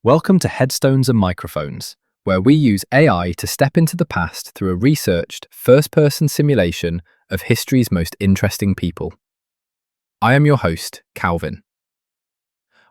Welcome to Headstones and Microphones, where we use AI to step into the past through a researched, first-person simulation of history's most interesting people. I am your host, Calvin.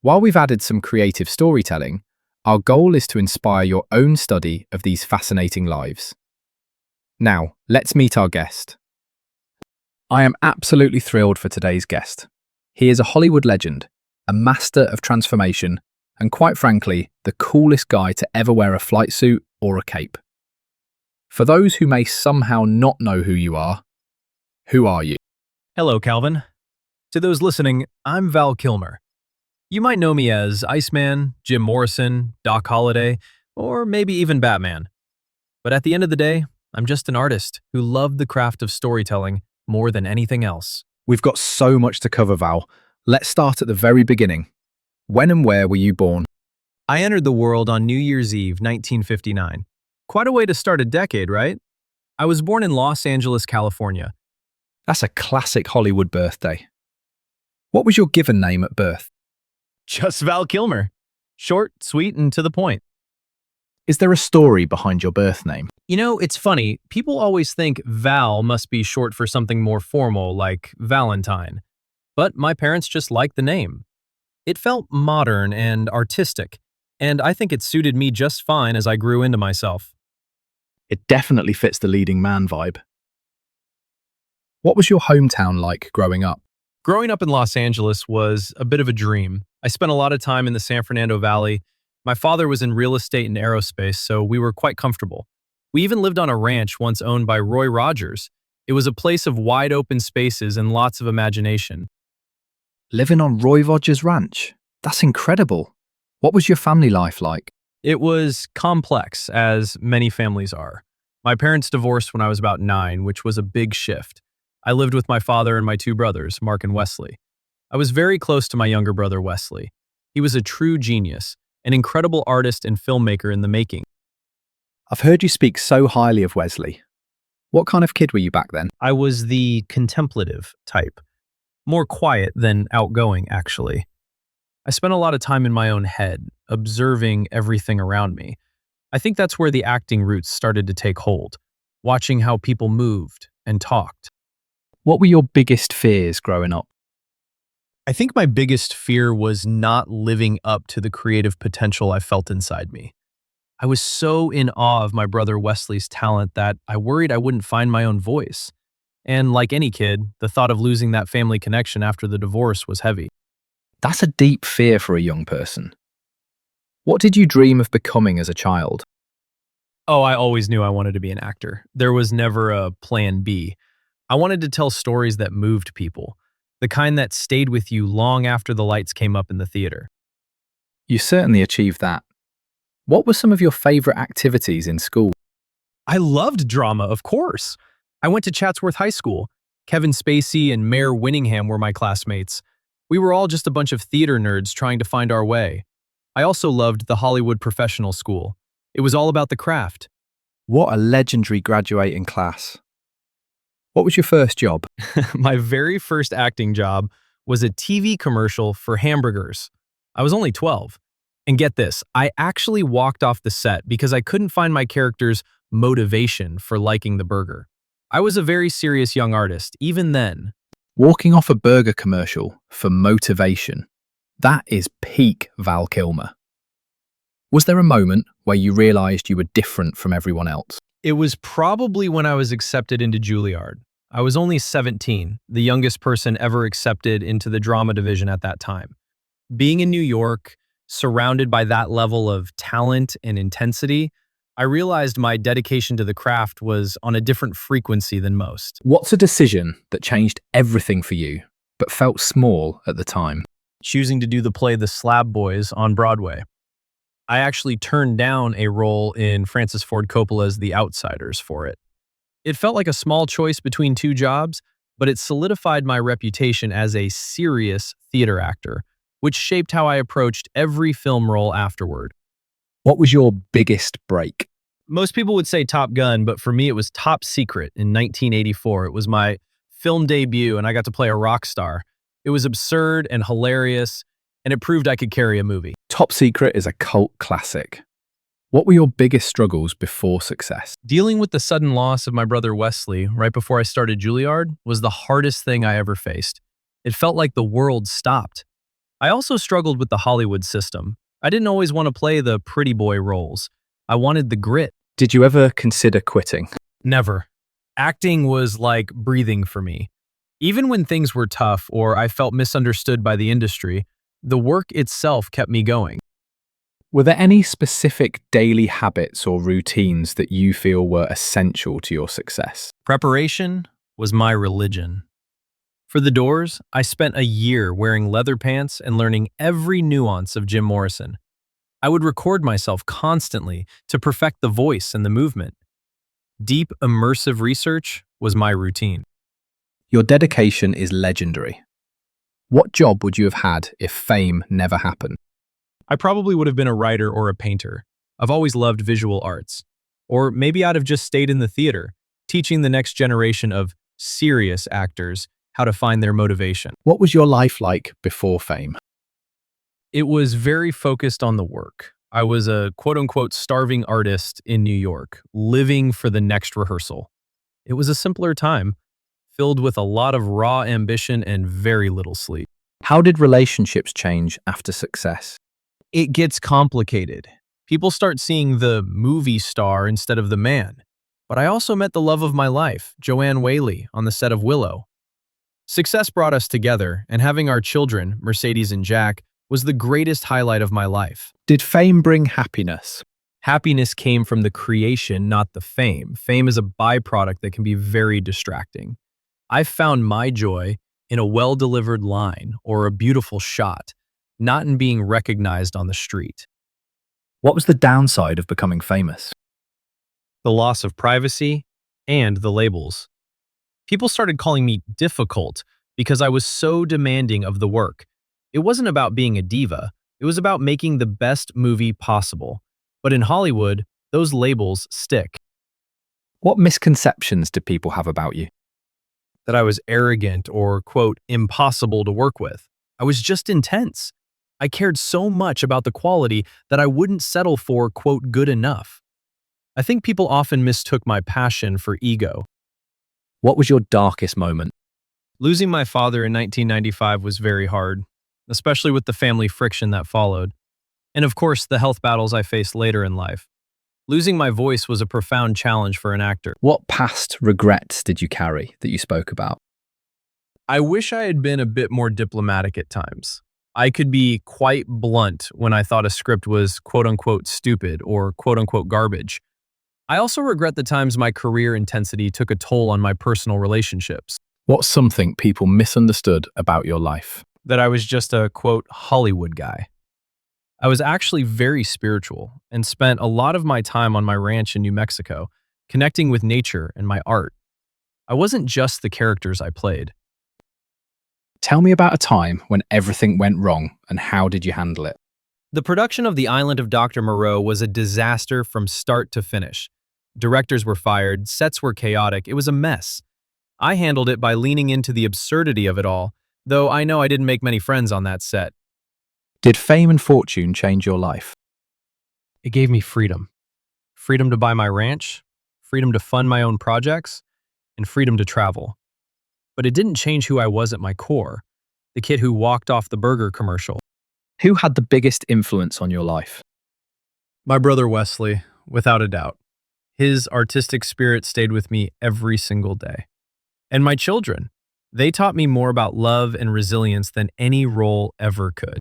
While we've added some creative storytelling, our goal is to inspire your own study of these fascinating lives. Now, let's meet our guest. I am absolutely thrilled for today's guest. He is a Hollywood legend, a master of transformation, and quite frankly, the coolest guy to ever wear a flight suit or a cape. For those who may somehow not know who you are you? Hello, Calvin. To those listening, I'm Val Kilmer. You might know me as Iceman, Jim Morrison, Doc Holliday, or maybe even Batman. But at the end of the day, I'm just an artist who loved the craft of storytelling more than anything else. We've got so much to cover, Val. Let's start at the very beginning. When and where were you born? I entered the world on New Year's Eve, 1959. Quite a way to start a decade, right? I was born in Los Angeles, California. That's a classic Hollywood birthday. What was your given name at birth? Just Val Kilmer. Short, sweet, and to the point. Is there a story behind your birth name? You know, it's funny. People always think Val must be short for something more formal, like Valentine. But my parents just liked the name. It felt modern and artistic, and I think it suited me just fine as I grew into myself. It definitely fits the leading man vibe. What was your hometown like growing up? Growing up in Los Angeles was a bit of a dream. I spent a lot of time in the San Fernando Valley. My father was in real estate and aerospace, so we were quite comfortable. We even lived on a ranch once owned by Roy Rogers. It was a place of wide open spaces and lots of imagination. Living on Roy Rogers Ranch? That's incredible. What was your family life like? It was complex, as many families are. My parents divorced when I was about 9, which was a big shift. I lived with my father and my 2 brothers, Mark and Wesley. I was very close to my younger brother, Wesley. He was a true genius, an incredible artist and filmmaker in the making. I've heard you speak so highly of Wesley. What kind of kid were you back then? I was the contemplative type. More quiet than outgoing, actually. I spent a lot of time in my own head, observing everything around me. I think that's where the acting roots started to take hold, watching how people moved and talked. What were your biggest fears growing up? I think my biggest fear was not living up to the creative potential I felt inside me. I was so in awe of my brother Wesley's talent that I worried I wouldn't find my own voice. And like any kid, the thought of losing that family connection after the divorce was heavy. That's a deep fear for a young person. What did you dream of becoming as a child? Oh, I always knew I wanted to be an actor. There was never a plan B. I wanted to tell stories that moved people, the kind that stayed with you long after the lights came up in the theater. You certainly achieved that. What were some of your favorite activities in school? I loved drama, of course. I went to Chatsworth High School. Kevin Spacey and Mayor Winningham were my classmates. We were all just a bunch of theater nerds trying to find our way. I also loved the Hollywood Professional School. It was all about the craft. What a legendary graduating class. What was your first job? My very first acting job was a TV commercial for hamburgers. I was only 12. And get this, I actually walked off the set because I couldn't find my character's motivation for liking the burger. I was a very serious young artist, even then. Walking off a burger commercial for motivation. That is peak Val Kilmer. Was there a moment where you realized you were different from everyone else? It was probably when I was accepted into Juilliard. I was only 17, the youngest person ever accepted into the drama division at that time. Being in New York, surrounded by that level of talent and intensity, I realized my dedication to the craft was on a different frequency than most. What's a decision that changed everything for you, but felt small at the time? Choosing to do the play The Slab Boys on Broadway. I actually turned down a role in Francis Ford Coppola's The Outsiders for it. It felt like a small choice between 2 jobs, but it solidified my reputation as a serious theater actor, which shaped how I approached every film role afterward. What was your biggest break? Most people would say Top Gun, but for me it was Top Secret in 1984. It was my film debut and I got to play a rock star. It was absurd and hilarious. and it proved I could carry a movie. Top Secret is a cult classic. What were your biggest struggles before success? Dealing with the sudden loss of my brother Wesley right before I started Juilliard was the hardest thing I ever faced. It felt like the world stopped. I also struggled with the Hollywood system. I didn't always want to play the pretty boy roles. I wanted the grit. Did you ever consider quitting? Never. Acting was like breathing for me. Even when things were tough or I felt misunderstood by the industry, the work itself kept me going. Were there any specific daily habits or routines that you feel were essential to your success? Preparation was my religion. For The Doors, I spent a year wearing leather pants and learning every nuance of Jim Morrison. I would record myself constantly to perfect the voice and the movement. Deep, immersive research was my routine. Your dedication is legendary. What job would you have had if fame never happened? I probably would have been a writer or a painter. I've always loved visual arts. Or maybe I'd have just stayed in the theater, teaching the next generation of serious actors how to find their motivation. What was your life like before fame? It was very focused on the work. I was a quote-unquote starving artist in New York, living for the next rehearsal. It was a simpler time, filled with a lot of raw ambition and very little sleep. How did relationships change after success? It gets complicated. People start seeing the movie star instead of the man. But I also met the love of my life, Joanne Whaley, on the set of Willow. Success brought us together, and having our children, Mercedes and Jack, was the greatest highlight of my life. Did fame bring happiness? Happiness came from the creation, not the fame. Fame is a byproduct that can be very distracting. I found my joy in a well-delivered line or a beautiful shot, not in being recognized on the street. What was the downside of becoming famous? The loss of privacy and the labels. People started calling me difficult because I was so demanding of the work. It wasn't about being a diva. It was about making the best movie possible. But in Hollywood, those labels stick. What misconceptions do people have about you? That I was arrogant or, quote, impossible to work with. I was just intense. I cared so much about the quality that I wouldn't settle for, quote, good enough. I think people often mistook my passion for ego. What was your darkest moment? Losing my father in 1995 was very hard, especially with the family friction that followed. And of course, the health battles I faced later in life. Losing my voice was a profound challenge for an actor. What past regrets did you carry that you spoke about? I wish I had been a bit more diplomatic at times. I could be quite blunt when I thought a script was quote-unquote stupid or quote-unquote garbage. I also regret the times my career intensity took a toll on my personal relationships. What's something people misunderstood about your life? That I was just a quote Hollywood guy. I was actually very spiritual and spent a lot of my time on my ranch in New Mexico, connecting with nature and my art. I wasn't just the characters I played. Tell me about a time when everything went wrong and how did you handle it? The production of The Island of Dr. Moreau was a disaster from start to finish. Directors were fired, sets were chaotic, it was a mess. I handled it by leaning into the absurdity of it all, though I know I didn't make many friends on that set. Did fame and fortune change your life? It gave me freedom. Freedom to buy my ranch, freedom to fund my own projects, and freedom to travel. But it didn't change who I was at my core, the kid who walked off the burger commercial. Who had the biggest influence on your life? My brother Wesley, without a doubt. His artistic spirit stayed with me every single day. And my children, they taught me more about love and resilience than any role ever could.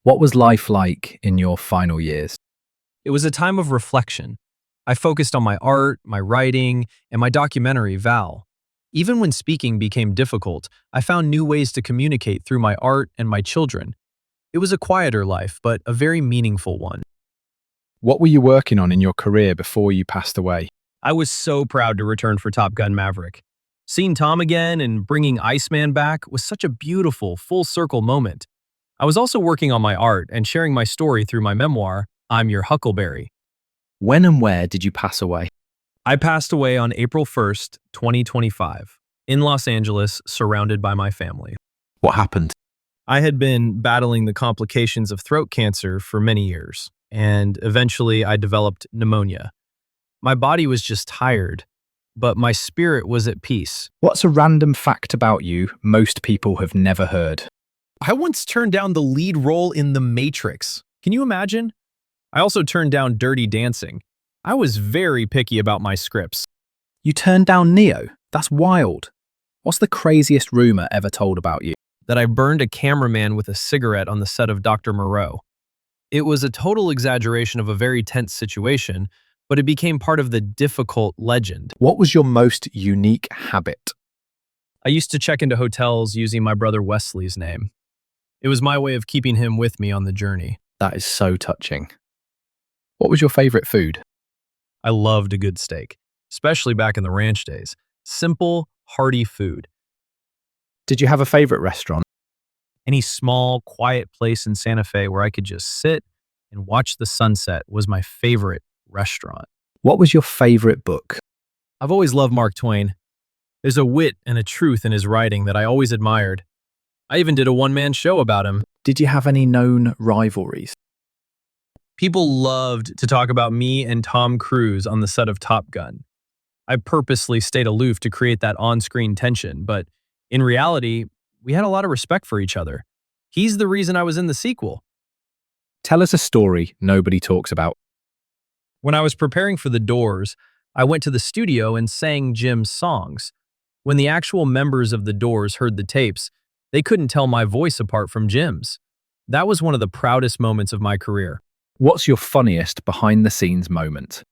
What was life like in your final years? It was a time of reflection. I focused on my art, my writing, and my documentary, Val. Even when speaking became difficult, I found new ways to communicate through my art and my children. It was a quieter life, but a very meaningful one. What were you working on in your career before you passed away? I was so proud to return for Top Gun Maverick. Seeing Tom again and bringing Iceman back was such a beautiful, full-circle moment. I was also working on my art and sharing my story through my memoir, I'm Your Huckleberry. When and where did you pass away? I passed away on April 1st, 2025, in Los Angeles, surrounded by my family. What happened? I had been battling the complications of throat cancer for many years, and eventually I developed pneumonia. My body was just tired, but my spirit was at peace. What's a random fact about you most people have never heard? I once turned down the lead role in The Matrix. Can you imagine? I also turned down Dirty Dancing. I was very picky about my scripts. You turned down Neo? That's wild. What's the craziest rumor ever told about you? That I burned a cameraman with a cigarette on the set of Dr. Moreau. It was a total exaggeration of a very tense situation, but it became part of the difficult legend. What was your most unique habit? I used to check into hotels using my brother Wesley's name. It was my way of keeping him with me on the journey. That is so touching. What was your favorite food? I loved a good steak, especially back in the ranch days. Simple, hearty food. Did you have a favorite restaurant? Any small, quiet place in Santa Fe where I could just sit and watch the sunset was my favorite restaurant. What was your favorite book? I've always loved Mark Twain. There's a wit and a truth in his writing that I always admired. I even did a one-man show about him. Did you have any known rivalries? People loved to talk about me and Tom Cruise on the set of Top Gun. I purposely stayed aloof to create that on-screen tension, but in reality, we had a lot of respect for each other. He's the reason I was in the sequel. Tell us a story nobody talks about. When I was preparing for The Doors, I went to the studio and sang Jim's songs. When the actual members of The Doors heard the tapes, they couldn't tell my voice apart from Jim's. That was one of the proudest moments of my career. What's your funniest behind-the-scenes moment?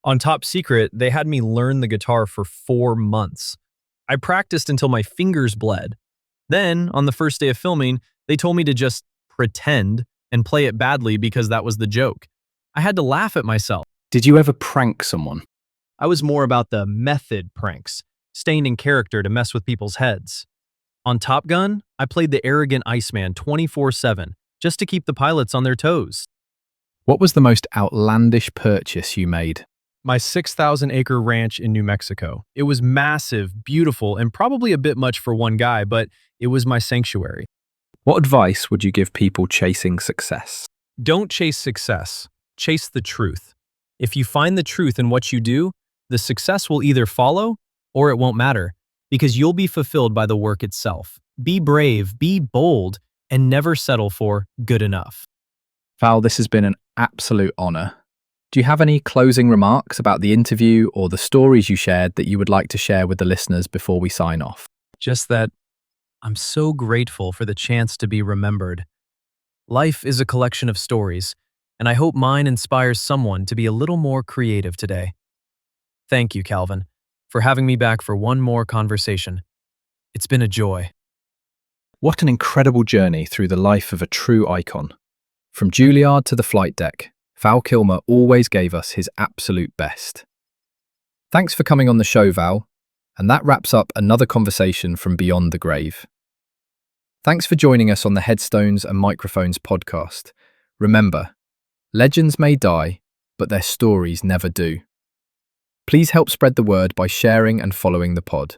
On Top Secret, they had me learn the guitar for 4 months. I practiced until my fingers bled. Then, on the first day of filming, they told me to just pretend and play it badly because that was the joke. I had to laugh at myself. Did you ever prank someone? I was more about the method pranks, staying in character to mess with people's heads. On Top Gun, I played the arrogant Iceman 24/7, just to keep the pilots on their toes. What was the most outlandish purchase you made? My 6,000-acre ranch in New Mexico. It was massive, beautiful, and probably a bit much for one guy, but it was my sanctuary. What advice would you give people chasing success? Don't chase success. Chase the truth. If you find the truth in what you do, the success will either follow or it won't matter, because you'll be fulfilled by the work itself. Be brave, be bold, and never settle for good enough. Val, this has been an absolute honor. Do you have any closing remarks about the interview or the stories you shared that you would like to share with the listeners before we sign off? Just that I'm so grateful for the chance to be remembered. Life is a collection of stories, and I hope mine inspires someone to be a little more creative today. Thank you, Calvin, for having me back for one more conversation. It's been a joy. What an incredible journey through the life of a true icon. From Juilliard to the flight deck, Val Kilmer always gave us his absolute best. Thanks for coming on the show, Val, and that wraps up another conversation from Beyond the Grave. Thanks for joining us on the Headstones and Microphones podcast. Remember, legends may die, but their stories never do. Please help spread the word by sharing and following the pod.